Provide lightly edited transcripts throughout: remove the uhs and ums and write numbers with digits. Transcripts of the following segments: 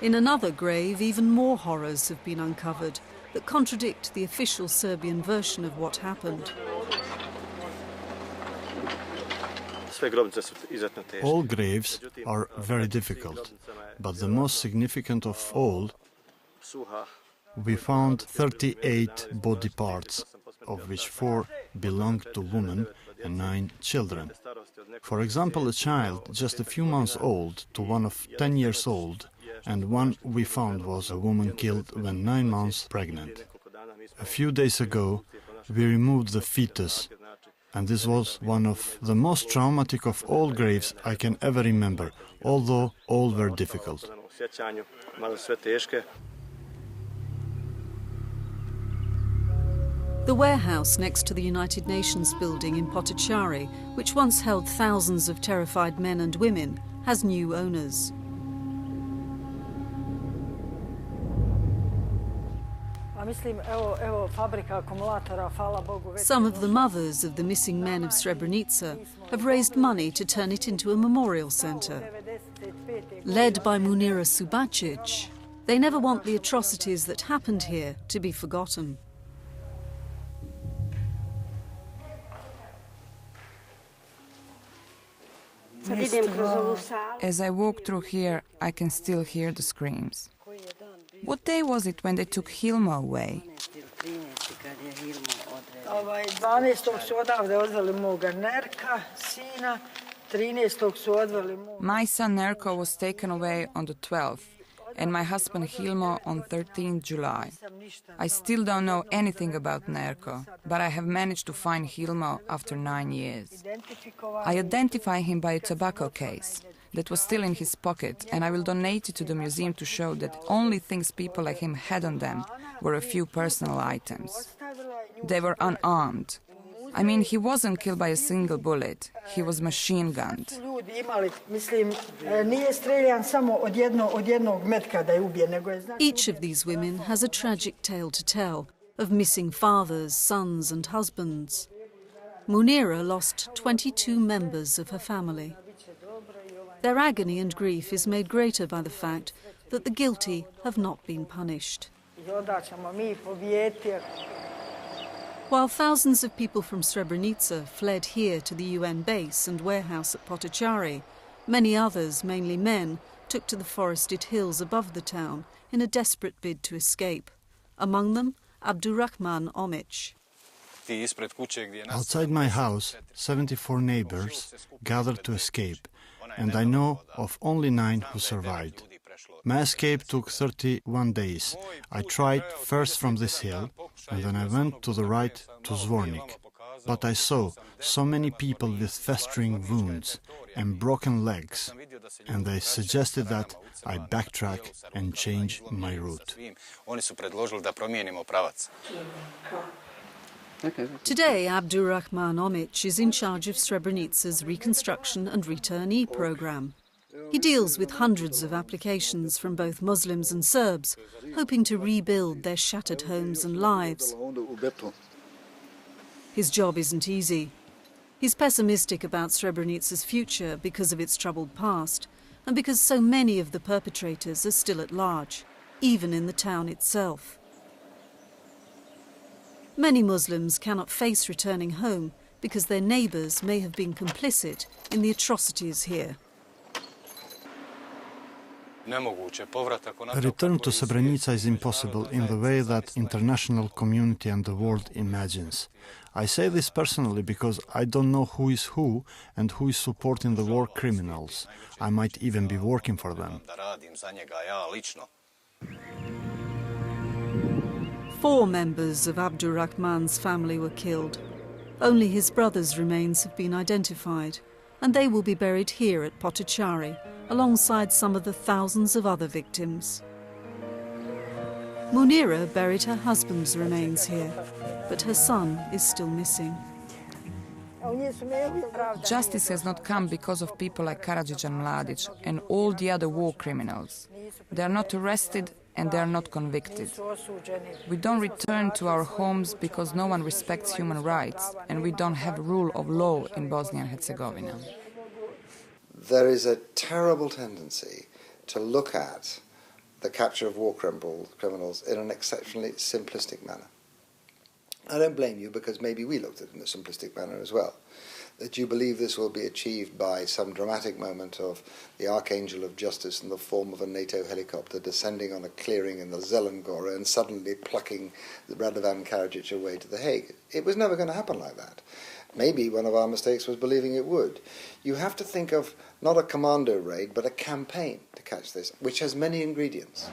In another grave, even more horrors have been uncovered that contradict the official Serbian version of what happened. All graves are very difficult, but the most significant of all, we found 38 body parts, of which 4 belonged to women and 9 children. For example, a child just a few months old to one of 10 years old, and one we found was a woman killed when 9 months pregnant. A few days ago, we removed the fetus, and this was one of the most traumatic of all graves I can ever remember, although all were difficult. The warehouse next to the United Nations building in Potocari, which once held thousands of terrified men and women, has new owners. Some of the mothers of the missing men of Srebrenica have raised money to turn it into a memorial centre. Led by Munira Subacic, they never want the atrocities that happened here to be forgotten. As I walk through here, I can still hear the screams. What day was it when they took Hilma away? My son Nerko was taken away on the 12th, and my husband Hilmo on 13th July. I still don't know anything about Nerko, but I have managed to find Hilmo after 9 years. I identify him by a tobacco case that was still in his pocket, and I will donate it to the museum to show that only things people like him had on them were a few personal items. They were unarmed. I mean, he wasn't killed by a single bullet. He was machine-gunned. Each of these women has a tragic tale to tell of missing fathers, sons and husbands. Munira lost 22 members of her family. Their agony and grief is made greater by the fact that the guilty have not been punished. While thousands of people from Srebrenica fled here to the UN base and warehouse at Potocari, many others, mainly men, took to the forested hills above the town in a desperate bid to escape. Among them, Abdurrahman Omic. Outside my house, 74 neighbors gathered to escape, and I know of only 9 who survived. My escape took 31 days. I tried first from this hill, and then I went to the right to Zvornik. But I saw so many people with festering wounds and broken legs, and they suggested that I backtrack and change my route. Today, Abdurrahman Omic is in charge of Srebrenica's reconstruction and returnee program. He deals with hundreds of applications from both Muslims and Serbs, hoping to rebuild their shattered homes and lives. His job isn't easy. He's pessimistic about Srebrenica's future because of its troubled past, and because so many of the perpetrators are still at large, even in the town itself. Many Muslims cannot face returning home because their neighbours may have been complicit in the atrocities here. A return to Srebrenica is impossible in the way that international community and the world imagines. I say this personally because I don't know who is who and who is supporting the war criminals. I might even be working for them. 4 members of Abdurrahman's family were killed. Only his brother's remains have been identified, and they will be buried here at Potocari, alongside some of the thousands of other victims. Munira buried her husband's remains here, but her son is still missing. Justice has not come because of people like Karadzic and Mladic and all the other war criminals. They are not arrested and they are not convicted. We don't return to our homes because no one respects human rights, and we don't have rule of law in Bosnia and Herzegovina. There is a terrible tendency to look at the capture of war criminals in an exceptionally simplistic manner. I don't blame you, because maybe we looked at it in a simplistic manner as well. That you believe this will be achieved by some dramatic moment of the Archangel of Justice in the form of a NATO helicopter descending on a clearing in the Zelengora and suddenly plucking the Radovan Karadzic away to The Hague. It was never going to happen like that. Maybe one of our mistakes was believing it would. You have to think of not a commando raid, but a campaign to catch this, which has many ingredients.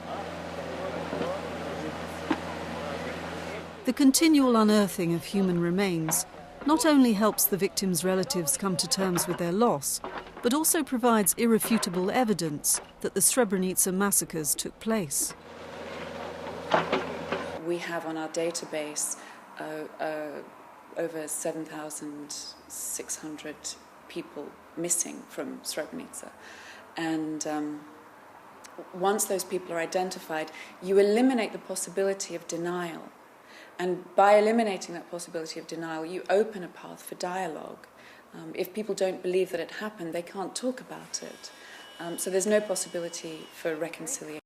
The continual unearthing of human remains not only helps the victims' relatives come to terms with their loss, but also provides irrefutable evidence that the Srebrenica massacres took place. We have on our database over 7,600 people missing from Srebrenica. And once those people are identified, you eliminate the possibility of denial. And by eliminating that possibility of denial, you open a path for dialogue. If people don't believe that it happened, they can't talk about it. So there's no possibility for reconciliation.